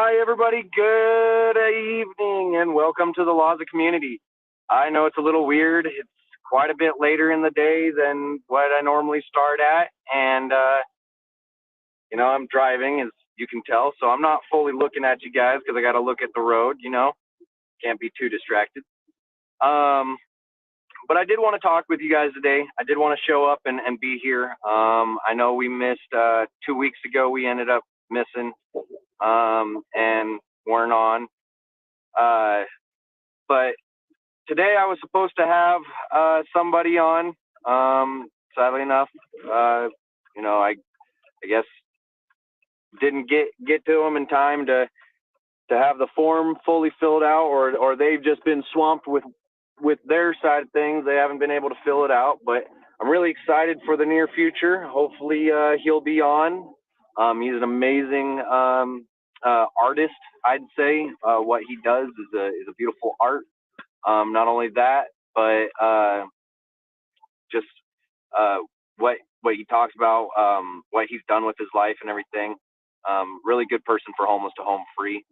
Hi, everybody. Good evening, and welcome to the Laws of Community. I know it's a little weird. It's quite a bit later in the day than what I normally start at, and I'm driving, as you can tell, so I'm not fully looking at you guys because I got to look at the road. Can't be too distracted. But I did want to talk with you guys today. I did want to show up and be here. I know we missed 2 weeks ago. We ended up missing and weren't on. But today I was supposed to have somebody on. Sadly enough, I guess didn't get to them in time to have the form fully filled out, or they've just been swamped with their side of things. They haven't been able to fill it out, but I'm really excited for the near future. Hopefully he'll be on. He's an amazing artist, I'd say. What he does is a beautiful art. Not only that, but just what he talks about, what he's done with his life and everything. Really good person for Homeless to Home Free.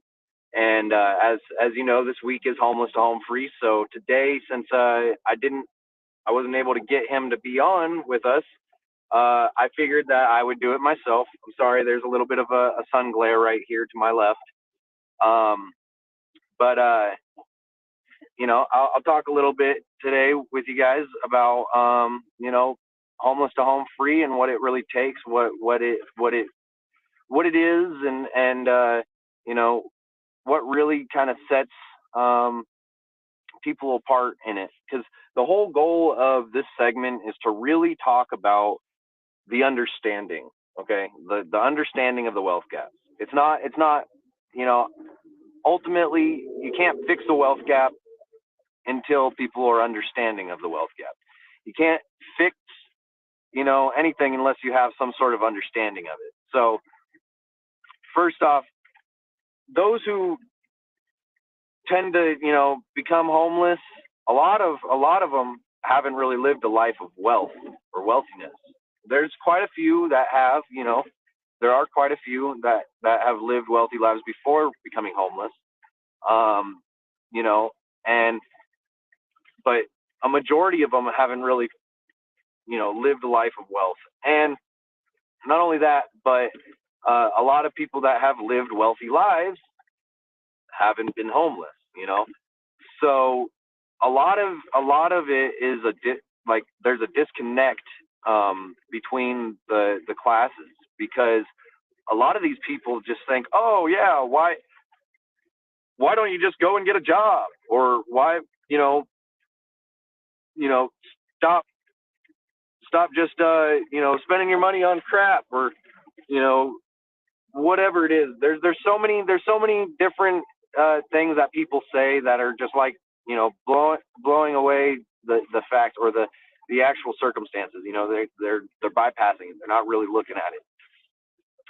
And as you know, this week is Homeless to Home Free. So today, since I wasn't able to get him to be on with us, I figured that I would do it myself. I'm sorry, there's a little bit of a sun glare right here to my left. But I'll talk a little bit today with you guys about Homeless to Home Free and what it really takes, what it is, and what really kind of sets people apart in it. Because the whole goal of this segment is to really talk about the understanding, okay? The understanding of the wealth gap. It's not, ultimately, you can't fix the wealth gap until people are understanding of the wealth gap. You can't fix, anything unless you have some sort of understanding of it. So, first off, those who tend to, become homeless, a lot of them haven't really lived a life of wealth or wealthiness. There's quite a few that have, there are quite a few that have lived wealthy lives before becoming homeless. But a majority of them haven't really, lived a life of wealth. And not only that, but a lot of people that have lived wealthy lives haven't been homeless, So a lot of it is there's a disconnect between the classes, because a lot of these people just think, oh yeah, why don't you just go and get a job, or why stop just spending your money on crap, or whatever it is. There's so many different things that people say that are just like blowing away the fact or the actual circumstances. They're bypassing it. They're not really looking at it.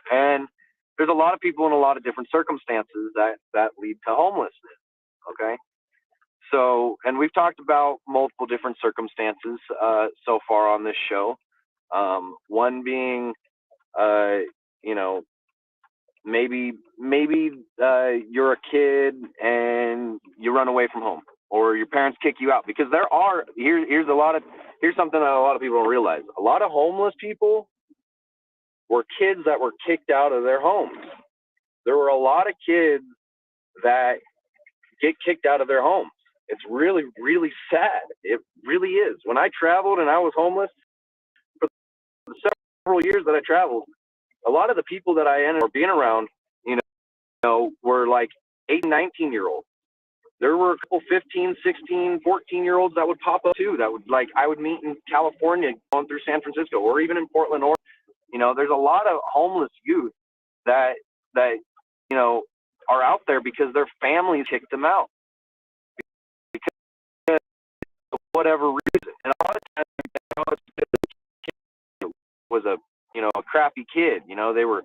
And there's a lot of people in a lot of different circumstances that lead to homelessness. Okay. So, and we've talked about multiple different circumstances so far on this show. One being, maybe you're a kid and you run away from home, or your parents kick you out, because here's something that a lot of people don't realize. A lot of homeless people were kids that were kicked out of their homes. There were a lot of kids that get kicked out of their homes. It's really, really sad. It really is. When I traveled and I was homeless for the several years that I traveled, a lot of the people that I ended up being around, were like 8 and 19-year-olds. There were a couple 15, 16, 14-year-olds that would pop up too, I would meet in California going through San Francisco, or even in Portland, or there's a lot of homeless youth that are out there because their families kicked them out, because of whatever reason. And a lot of times, it was a crappy kid. They were.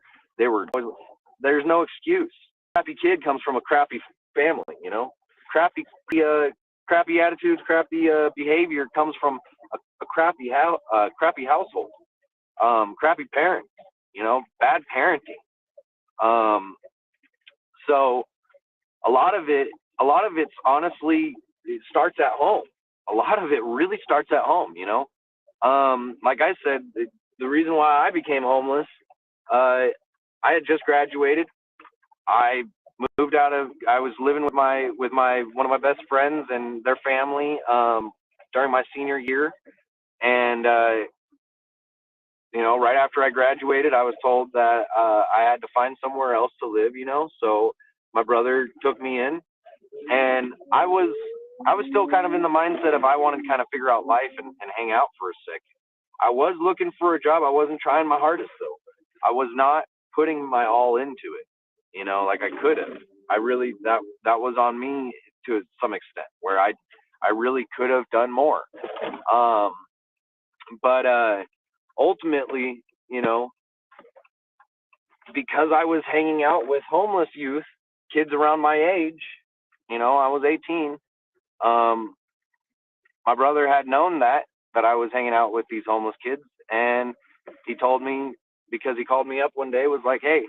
There's no excuse. Crappy kid comes from a crappy family. Crappy attitudes, crappy behavior comes from a crappy household. Crappy parents. Bad parenting. So a lot of it's honestly, it starts at home. A lot of it really starts at home, you know. Like I said, the reason why I became homeless, I had just graduated. I I was living with my one of my best friends and their family during my senior year, and you know, right after I graduated, I was told that I had to find somewhere else to live, you know. So my brother took me in, and I was still kind of in the mindset of I wanted to kind of figure out life and hang out for a sec. I was looking for a job. I wasn't trying my hardest though. I was not putting my all into it, you know, like I could have. I really that was on me to some extent where I really could have done more. Um, but ultimately, you know, because I was hanging out with homeless youth, kids around my age, you know, I was 18. Um, my brother had known that I was hanging out with these homeless kids, and he told me because he called me up one day, was like, "Hey,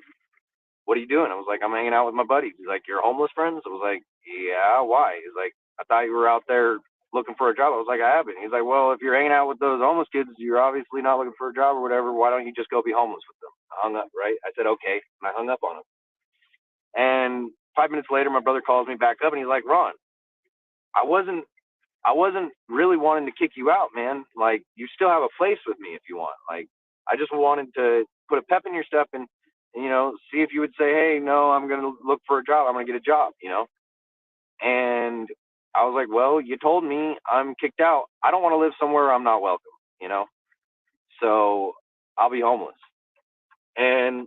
what are you doing?" I was like, "I'm hanging out with my buddies." He's like, "You're homeless friends?" I was like, "Yeah, why?" He's like, "I thought you were out there looking for a job." I was like, "I haven't." He's like, "Well, if you're hanging out with those homeless kids, you're obviously not looking for a job or whatever. Why don't you just go be homeless with them?" I hung up, right? I said, "Okay," and I hung up on him. And 5 minutes later, my brother calls me back up, and he's like, "Ron, I wasn't I wasn't really wanting to kick you out, man. Like, you still have a place with me if you want. Like, I just wanted to put a pep in your step and you know, see if you would say, hey, no, I'm going to look for a job. I'm going to get a job, you know?" And I was like, well, you told me I'm kicked out. I don't want to live somewhere I'm not welcome, you know? So I'll be homeless. And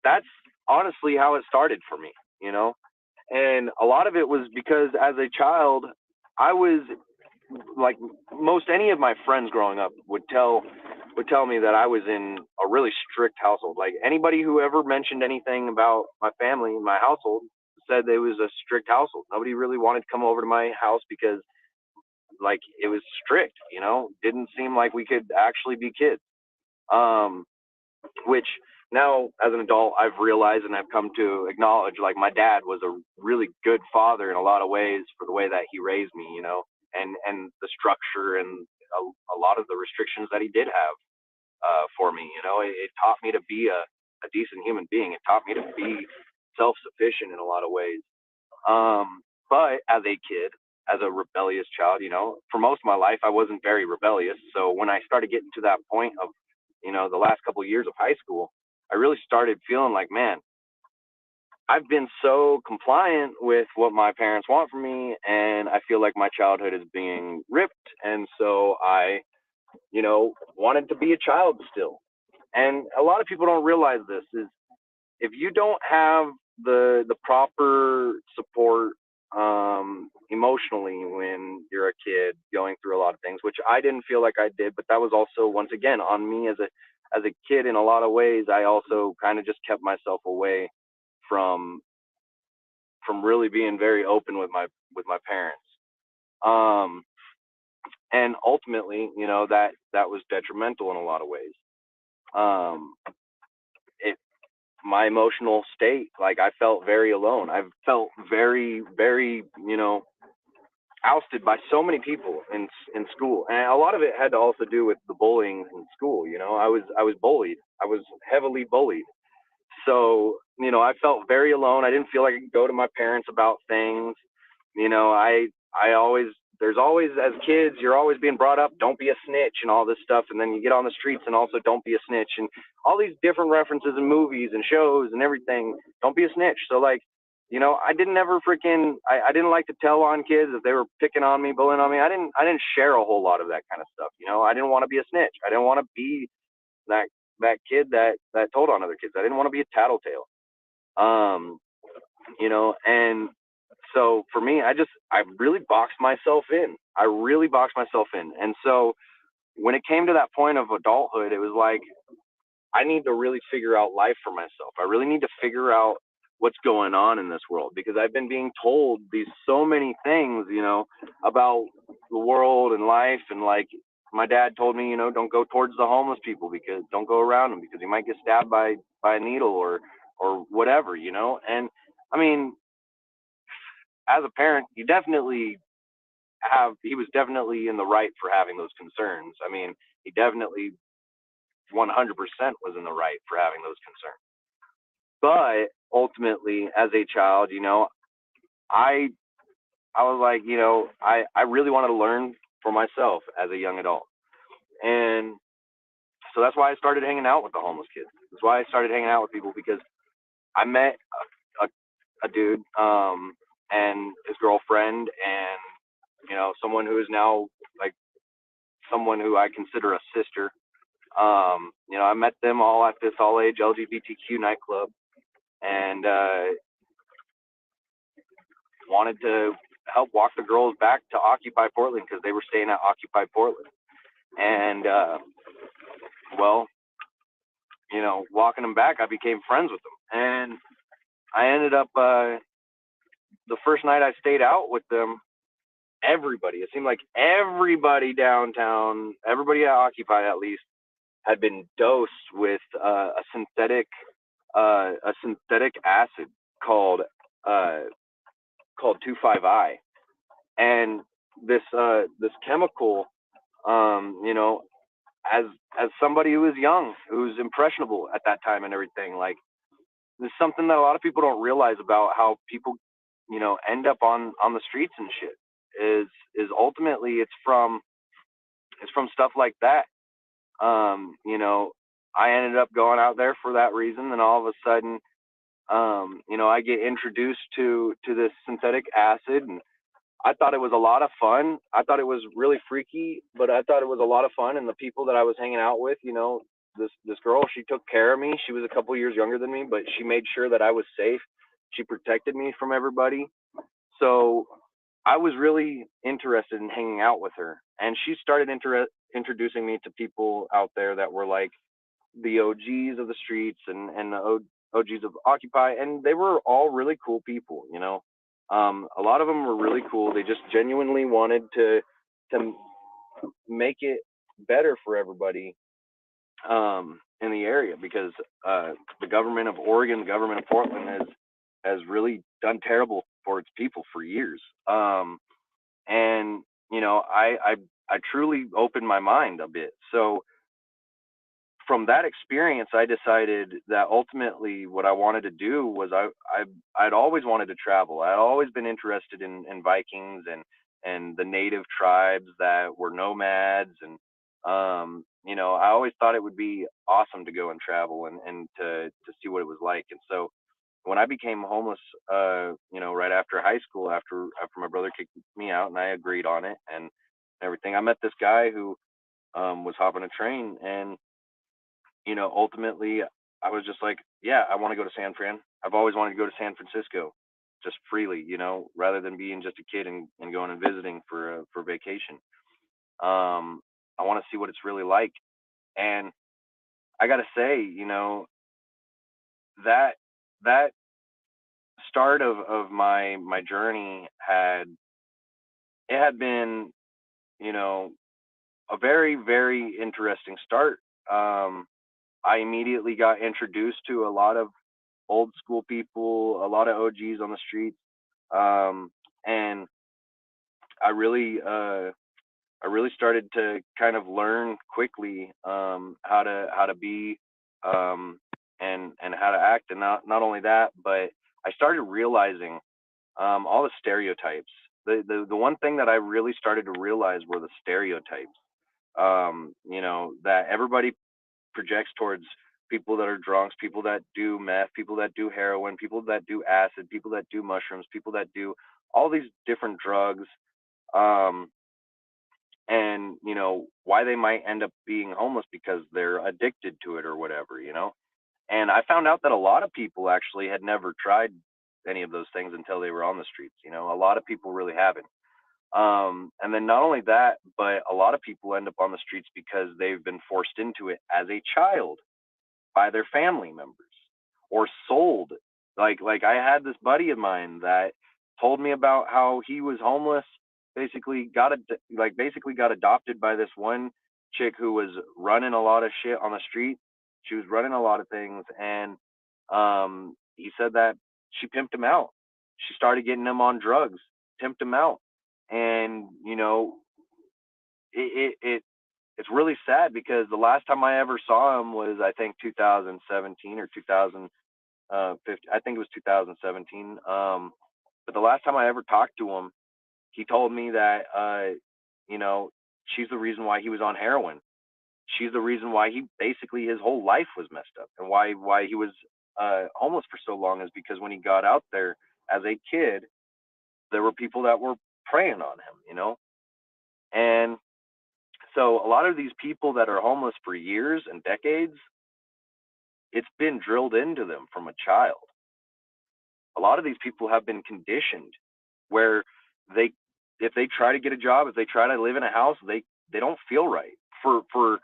that's honestly how it started for me, you know? And a lot of it was because as a child, I was like most any of my friends growing up would tell me that I was in a really strict household. Like anybody who ever mentioned anything about my family, my household, said it was a strict household. Nobody really wanted to come over to my house because like it was strict, you know, didn't seem like we could actually be kids. Um, which now as an adult I've realized and I've come to acknowledge like my dad was a really good father in a lot of ways for the way that he raised me, you know, and the structure and a lot of the restrictions that he did have for me, you know, it taught me to be a decent human being. It taught me to be self-sufficient in a lot of ways. But as a kid, as a rebellious child, you know, for most of my life, I wasn't very rebellious. So when I started getting to that point of, you know, the last couple of years of high school, I really started feeling like, man, I've been so compliant with what my parents want from me, and I feel like my childhood is being ripped. And so I, you know, wanted to be a child still. And a lot of people don't realize this is if you don't have the proper support emotionally when you're a kid going through a lot of things, which I didn't feel like I did, but that was also once again on me as a kid in a lot of ways. I also kind of just kept myself away from really being very open with my parents. Um, and ultimately, you know, that was detrimental in a lot of ways. Um, it My emotional state, like I felt very alone. I felt very, very, you know, ousted by so many people in school, and a lot of it had to also do with the bullying in school. You know, I was bullied. I was heavily bullied. So, you know, I felt very alone. I didn't feel like I could go to my parents about things. You know, I always there's always as kids you're always being brought up, don't be a snitch and all this stuff, and then you get on the streets and also don't be a snitch and all these different references in movies and shows and everything. Don't be a snitch. So like, you know, I didn't ever freaking I didn't like to tell on kids if they were picking on me, bullying on me. I didn't share a whole lot of that kind of stuff. You know, I didn't want to be a snitch. I didn't want to be that kid that told on other kids. I didn't want to be a tattletale. Um, you know, and so for me, I really boxed myself in. I really boxed myself in. And so when it came to that point of adulthood, it was like I need to really figure out life for myself. I really need to figure out what's going on in this world because I've been being told these so many things, you know, about the world and life. And like my dad told me, you know, don't go towards the homeless people because don't go around them because you might get stabbed by a needle or whatever, you know. And I mean, as a parent, he was definitely in the right for having those concerns. I mean, he definitely 100% was in the right for having those concerns. But ultimately, as a child, I I was like, I really wanted to learn for myself as a young adult. And so that's why I started hanging out with the homeless kids. That's why I started hanging out with people, because I met a, a dude, and his girlfriend, and someone who is now like someone who I consider a sister. I met them all at this all age LGBTQ nightclub, and wanted to help walk the girls back to Occupy Portland because they were staying at Occupy Portland. And well, walking them back, I became friends with them, and I ended up the first night I stayed out with them. Everybody, it seemed like everybody downtown, everybody at Occupy at least, had been dosed with a synthetic acid called uh, 2,5-I, and this chemical, as somebody who was young, who was impressionable at that time and everything, like, this is something that a lot of people don't realize about how people, end up on the streets and shit. Is ultimately it's from stuff like that. I ended up going out there for that reason, and all of a sudden, I get introduced to this synthetic acid, and I thought it was a lot of fun. I thought it was really freaky, but I thought it was a lot of fun. And the people that I was hanging out with, this girl, she took care of me. She was a couple years younger than me, but she made sure that I was safe. She protected me from everybody. So I was really interested in hanging out with her, and she started introducing me to people out there that were like the OGs of the streets, and the OGs of Occupy, and they were all really cool people. A lot of them were really cool. They just genuinely wanted to make it better for everybody, in the area, because the government of Oregon, the government of Portland, has really done terrible for its people for years. And I truly opened my mind a bit. So from that experience, I decided that ultimately what I wanted to do was I'd always wanted to travel. I'd always been interested in Vikings and the native tribes that were nomads, and I always thought it would be awesome to go and travel and to see what it was like. And so when I became homeless, right after high school, after my brother kicked me out and I agreed on it and everything, I met this guy who was hopping a train, and ultimately I was just like, yeah, I want to go to San Fran. I've always wanted to go to San Francisco just freely, rather than being just a kid and going and visiting for vacation. I want to see what it's really like. And I got to say, that that start of my journey had been, you know, a very, very interesting start. I immediately got introduced to a lot of old school people, a lot of OGs on the streets, and I really, I really started to kind of learn quickly, how to be, and how to act, and not only that, but I started realizing, all the stereotypes. The one thing that I really started to realize were the stereotypes. That everybody projects towards people that are drunks, people that do meth, people that do heroin, people that do acid, people that do mushrooms, people that do all these different drugs, um, and why they might end up being homeless because they're addicted to it or whatever. And I found out that a lot of people actually had never tried any of those things until they were on the streets. A lot of people really haven't. And then not only that, but a lot of people end up on the streets because they've been forced into it as a child by their family members, or sold. Like I had this buddy of mine that told me about how he was homeless, basically got adopted by this one chick who was running a lot of shit on the street. She was running a lot of things, and he said that she pimped him out. She started getting him on drugs, pimped him out. And, it it's really sad because the last time I ever saw him was, I think, 2017 or 2015. I think it was 2017. But the last time I ever talked to him, he told me that, you know, she's the reason why he was on heroin. She's the reason why he basically his whole life was messed up, and why he was homeless for so long is because when he got out there as a kid, there were people that were preying on him. And so a lot of these people that are homeless for years and decades, it's been drilled into them from a child. A lot of these people have been conditioned where they if they try to get a job, if they try to live in a house, they don't feel right for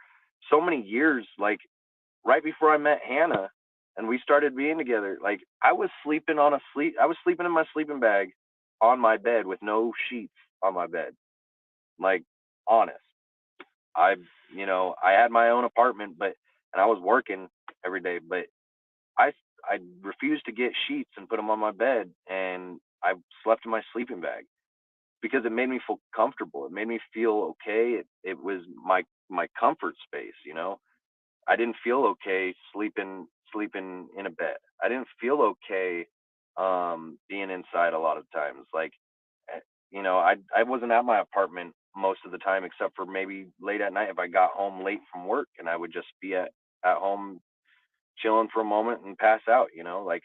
so many years. Like right before I met Hanna and we started being together, like I was sleeping in my sleeping bag on my bed with no sheets on my bed. Like, honest. I I had my own apartment, and I was working every day, but I I refused to get sheets and put them on my bed, and I slept in my sleeping bag because it made me feel comfortable. It made me feel okay. It was my comfort space. I didn't feel okay sleeping in a bed. I didn't feel okay being inside a lot of times. Like, eh, I wasn't at my apartment most of the time except for maybe late at night if I got home late from work, and I would just be at home chilling for a moment and pass out. Like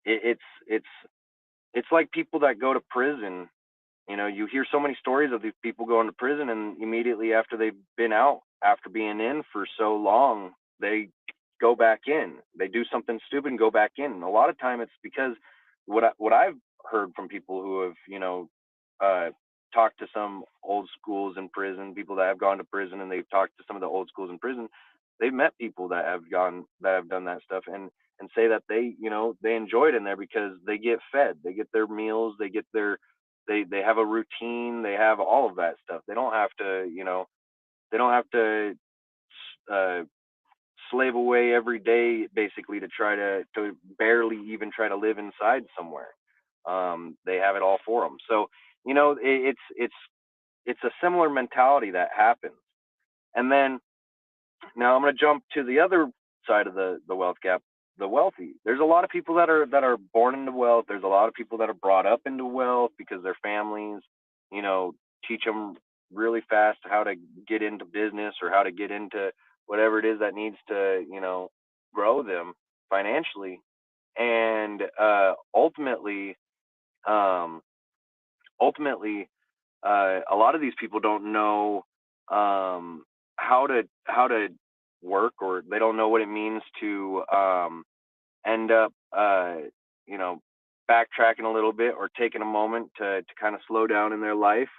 it's like people that go to prison. You hear so many stories of these people going to prison, and immediately after they've been out, after being in for so long, they go back in. They do something stupid and go back in. And a lot of time, it's because what I've heard from people who have uh, talked to some old schools in prison, people that have gone to prison, and they've talked to some of the old schools in prison. They've met people that have done that stuff, and say that they enjoy it in there because they get fed, they get their meals, they have a routine, they have all of that stuff. They don't have to uh, slave away every day basically to try to barely even try to live inside somewhere. They have it all for them. So it's a similar mentality that happens. And then now I'm going to jump to the other side of the wealth gap, the wealthy. There's a lot of people that are born into wealth. There's a lot of people that are brought up into wealth because their families, you know, teach them really fast how to get into business or how to get into whatever it is that needs to, grow them financially. And um, ultimately, a lot of these people don't know how to work, or they don't know what it means to end up you know backtracking a little bit or taking a moment to kind of slow down in their life.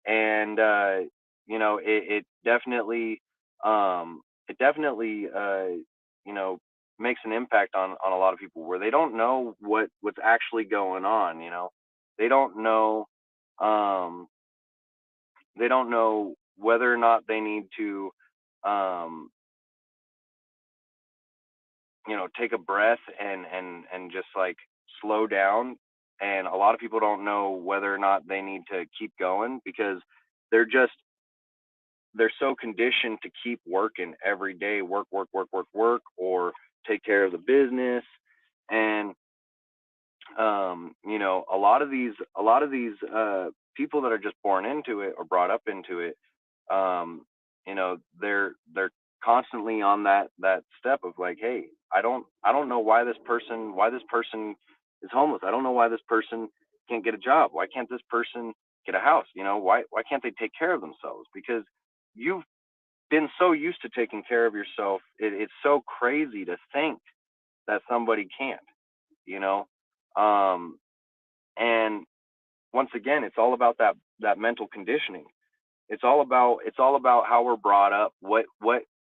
And it definitely you know makes an impact on a lot of people where they don't know what's actually going on. They don't know um they don't know whether or not they need to um take a breath and just like slow down. And a lot of people don't know whether or not they need to keep going because they're just they're so conditioned to keep working every day, work, work, work, work, work, or take care of the business. And a lot of these people that are just born into it or brought up into it, they're constantly on that step of like, hey, I don't know why this person is homeless. I don't know why this person can't get a job. Why can't this person get a house? Why can't they take care of themselves? Because you've been so used to taking care of yourself. It's so crazy to think that somebody can't. You know, um, and once again, it's all about that mental conditioning. It's all about how we're brought up, what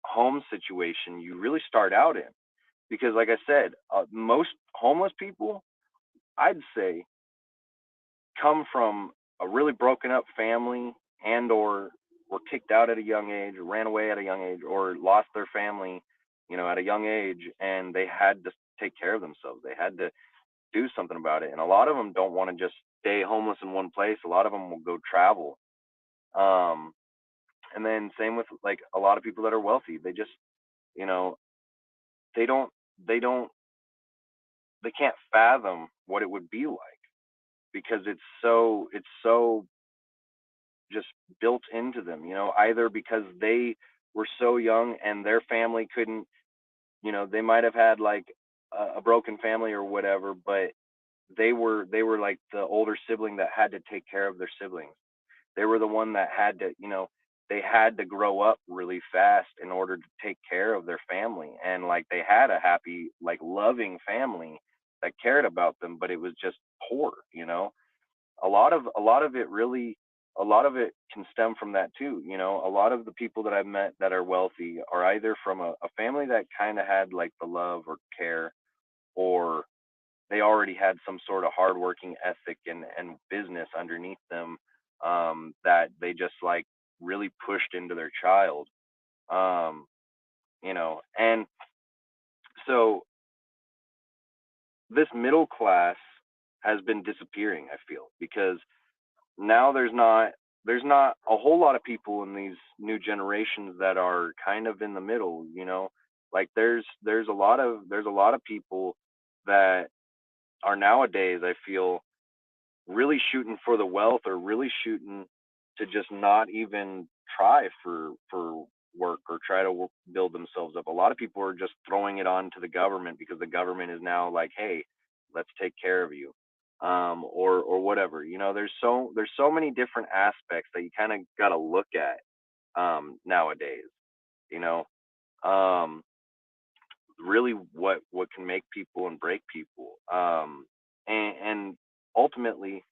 home situation you really start out in. Because, like I said, most homeless people, I'd say, come from a really broken up family, and or were kicked out at a young age, or ran away at a young age, or lost their family, at a young age, and they had to take care of themselves. They had to do something about it. And a lot of them don't want to just stay homeless in one place. A lot of them will go travel. Um, and then same with like a lot of people that are wealthy. They just, you know, they don't, they don't, they can't fathom what it would be like because it's so just built into them, either because they were so young and their family couldn't, they might have had like a broken family or whatever, but they were like the older sibling that had to take care of their siblings. They were the one that had to, they had to grow up really fast in order to take care of their family. And like they had a happy, like loving family that cared about them, but it was just poor, a lot of it really, a lot of it can stem from that too. A lot of the people that I've met that are wealthy are either from a family that kind of had like the love or care, or they already had some sort of hardworking ethic and business underneath them, that they just like really pushed into their child. Um, and so this middle class has been disappearing, I feel, because now there's not a whole lot of people in these new generations that are kind of in the middle, like there's a lot of people that are nowadays, I feel, really shooting for the wealth, or really shooting to just not even try for work or try to build themselves up. A lot of people are just throwing it on to the government because the government is now like, hey, let's take care of you, or whatever. There's so many different aspects that you kind of got to look at, nowadays. You know, um, really what can make people and break people, and ultimately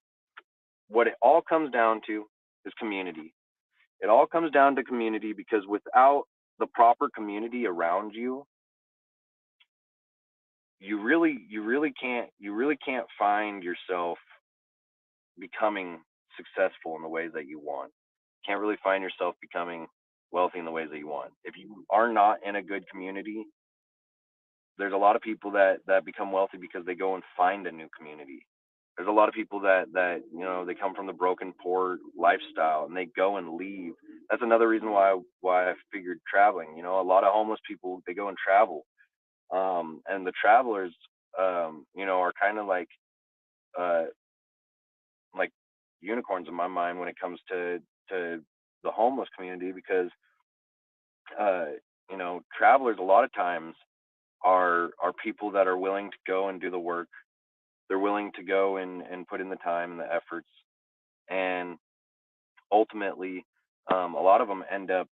what it all comes down to is community. It all comes down to community, because without the proper community around you, you really can't find yourself becoming successful in the ways that you want. Can't really find yourself becoming wealthy in the ways that you want. If you are not in a good community, there's a lot of people that become wealthy because they go and find a new community. There's a lot of people that they come from the broken poor lifestyle and they go and leave. That's another reason why I figured traveling. A lot of homeless people, they go and travel, and the travelers, are kind of uh like unicorns in my mind when it comes to the homeless community, because uh travelers a lot of times are people that are willing to go and do the work. They're willing to go and put in the time and the efforts, and ultimately, a lot of them end up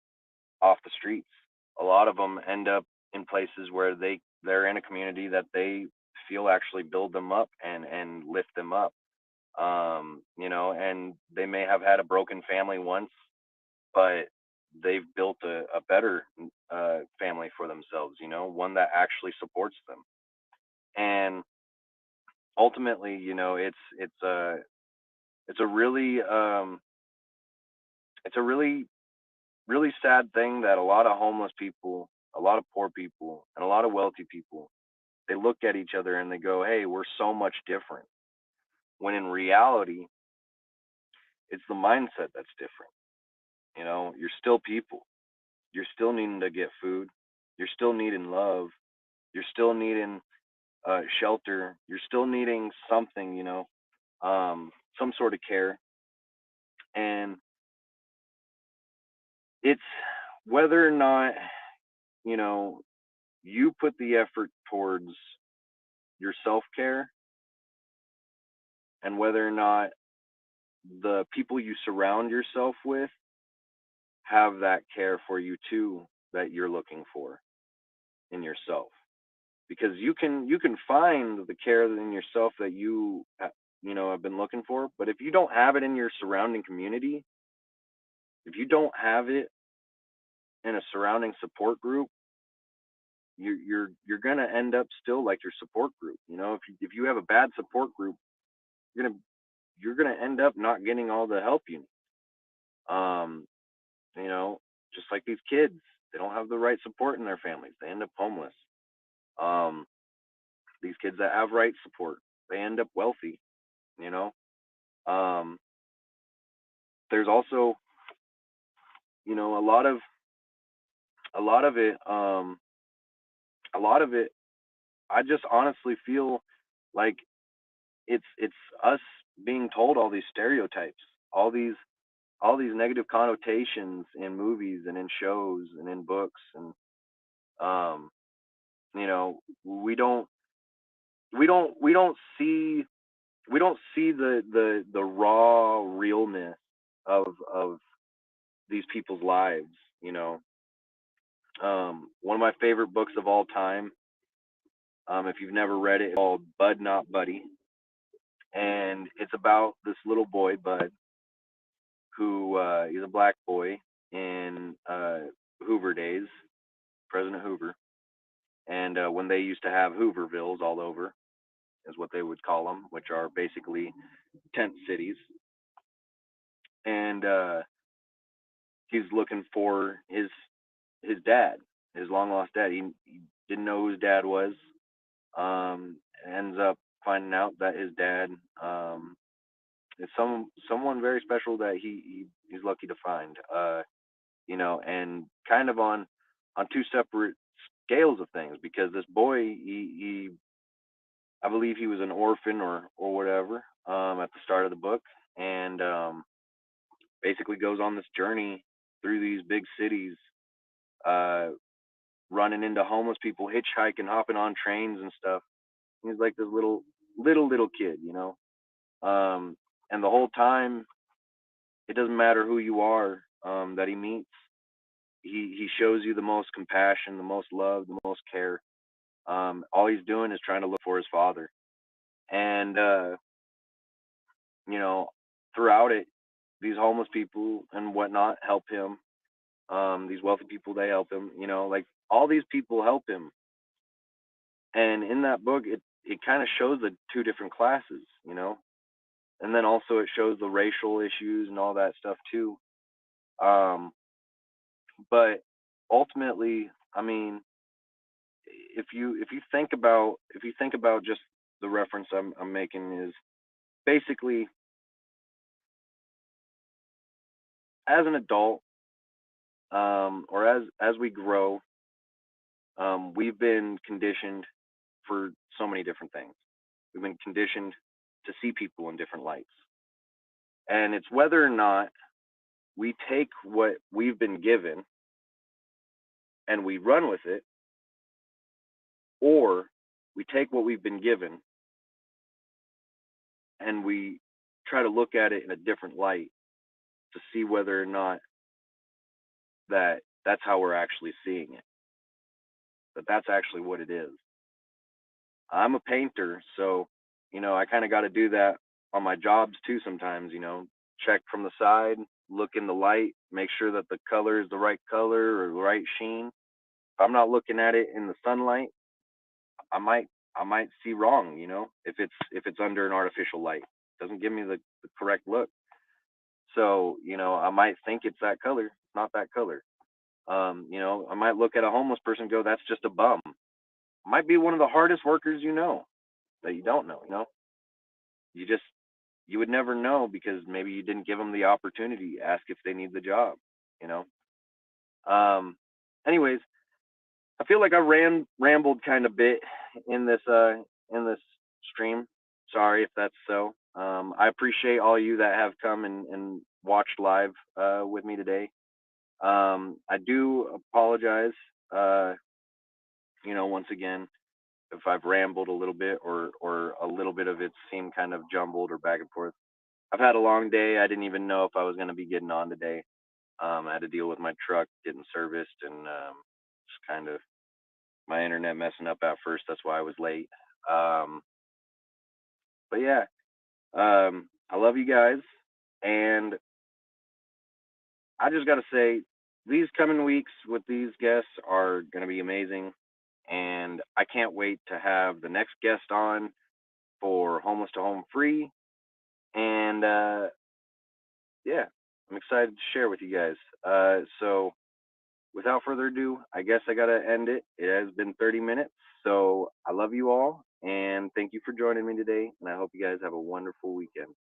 off the streets. A lot of them end up in places where they're in a community that they feel actually build them up and lift them up. And they may have had a broken family once, but they've built a better family for themselves. One that actually supports them. And ultimately, it's a really it's a really really sad thing that a lot of homeless people, a lot of poor people, and a lot of wealthy people, they look at each other and they go, "Hey, we're so much different." When in reality, it's the mindset that's different. You're still people. You're still needing to get food. You're still needing love. You're still needing shelter. You're still needing something, some sort of care. And it's whether or not, you know, you put the effort towards your self care, and whether or not the people you surround yourself with have that care for you too that you're looking for in yourself. Because you can find the care in yourself that have been looking for, but if you don't have it in your surrounding community, if you don't have it in a surrounding support group, you're gonna end up still like your support group. If you have a bad support group, you're gonna you're gonna end up not getting all the help you need. Um, you know, just like these kids, they don't have the right support in their families. They end up homeless. Um, these kids that have right support, they end up wealthy, you know. Um, there's also, a lot of a lot of it a lot of it I just honestly feel like it's us being told all these stereotypes, all these negative connotations in movies and in shows and in books, and um we don't see the raw realness of these people's lives, you know. One of my favorite books of all time, if you've never read it, it's called Bud Not Buddy, and it's about this little boy Bud who he's a black boy in Hoover days, President Hoover, and when they used to have Hoovervilles all over, is what they would call them, which are basically tent cities. And he's looking for his dad, his long lost dad. He didn't know who his dad was. Ends up finding out that his dad is someone very special that he's lucky to find. And kind of on two separate scales of things, because this boy, he I believe he was an orphan or whatever, at the start of the book, and basically goes on this journey through these big cities, uh, running into homeless people, hitchhiking, hopping on trains and stuff. He's like this little kid, and the whole time, it doesn't matter who you are, that he meets. He shows you the most compassion, the most love, the most care. All he's doing is trying to look for his father, and you know, throughout it, these homeless people and whatnot help him. These wealthy people, they help him. Like all these people help him, and in that book, it kind of shows the two different classes, and then also it shows the racial issues and all that stuff too. Um, but ultimately, I mean, if you think about just the reference I'm making is basically, as an adult, or as we grow, we've been conditioned for so many different things. We've been conditioned to see people in different lights, and it's whether or not we take what we've been given and we run with it, or we take what we've been given and we try to look at it in a different light to see whether or not that's how we're actually seeing it, that that's actually what it is. I'm a painter, so I kind of got to do that on my jobs too sometimes, check from the side, look in the light, make sure that the color is the right color or the right sheen. If I'm not looking at it in the sunlight, I might see wrong, if it's under an artificial light. It doesn't give me the correct look. So, I might think it's that color, it's not that color. I might look at a homeless person and go, that's just a bum. Might be one of the hardest workers that you don't know, You just you would never know because maybe you didn't give them the opportunity to ask if they need the job, you know. Um anyways, I feel like I rambled kind of bit in this stream. Sorry if that's so. I appreciate all you that have come and watched live with me today. I do apologize, once again, if I've rambled a little bit or a little bit of it seemed kind of jumbled or back and forth. I've had a long day. I didn't even know if I was going to be getting on today. I had to deal with my truck getting serviced and just kind of my internet messing up at first. That's why I was late. Um, but yeah, I love you guys, and I just got to say, these coming weeks with these guests are going to be amazing, and I can't wait to have the next guest on for Homeless to Home Free, and yeah, I'm excited to share with you guys. So without further ado, I guess I gotta end it. It has been 30 minutes, so I love you all, And thank you for joining me today. And I hope you guys have a wonderful weekend.